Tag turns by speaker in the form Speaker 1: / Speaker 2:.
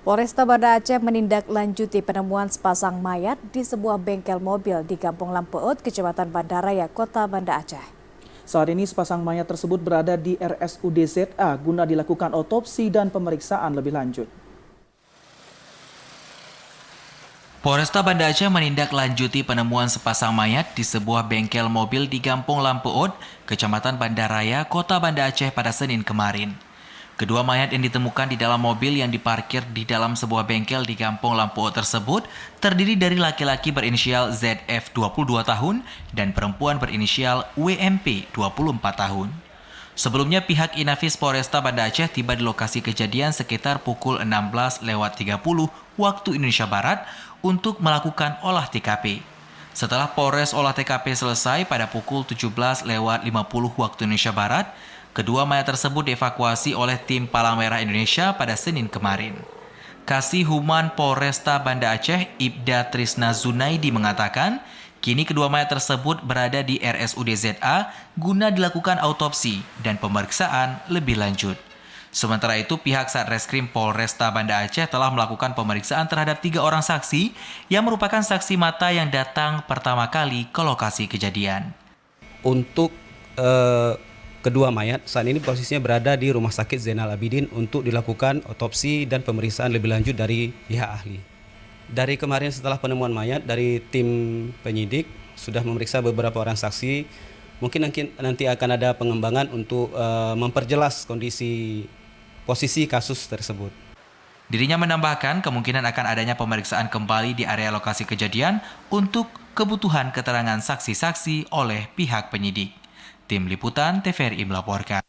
Speaker 1: Polresta Banda Aceh menindaklanjuti penemuan sepasang mayat di sebuah bengkel mobil di Kampung Lampeut, Kecamatan Bandaraya, Kota Banda Aceh.
Speaker 2: Saat ini sepasang mayat tersebut berada di RSUD ZA guna dilakukan otopsi dan pemeriksaan lebih lanjut.
Speaker 3: Polresta Banda Aceh menindaklanjuti penemuan sepasang mayat di sebuah bengkel mobil di Kampung Lampeut, Kecamatan Bandaraya, Kota Banda Aceh pada Senin kemarin. Kedua mayat yang ditemukan di dalam mobil yang diparkir di dalam sebuah bengkel di Kampung Lampeut tersebut terdiri dari laki-laki berinisial ZF 22 tahun dan perempuan berinisial WMP 24 tahun. Sebelumnya pihak Inafis Polresta Banda Aceh tiba di lokasi kejadian sekitar pukul 16.30 waktu Indonesia Barat untuk melakukan olah TKP. Setelah Polres olah TKP selesai pada pukul 17.50 waktu Indonesia Barat, kedua mayat tersebut dievakuasi oleh tim Palang Merah Indonesia pada Senin kemarin. Kasih Human Polresta Banda Aceh, Ibda Trisna Zunaidi mengatakan, kini kedua mayat tersebut berada di RSUD ZA guna dilakukan autopsi dan pemeriksaan lebih lanjut. Sementara itu, pihak Satreskrim Polresta Banda Aceh telah melakukan pemeriksaan terhadap 3 orang saksi yang merupakan saksi mata yang datang pertama kali ke lokasi kejadian.
Speaker 4: Untuk kedua mayat saat ini posisinya berada di Rumah Sakit Zainal Abidin untuk dilakukan otopsi dan pemeriksaan lebih lanjut dari pihak ahli. Dari kemarin setelah penemuan mayat, dari tim penyidik sudah memeriksa beberapa orang saksi. Mungkin nanti akan ada pengembangan untuk memperjelas posisi kasus tersebut.
Speaker 3: Dirinya menambahkan kemungkinan akan adanya pemeriksaan kembali di area lokasi kejadian untuk kebutuhan keterangan saksi-saksi oleh pihak penyidik. Tim Liputan TVRI melaporkan.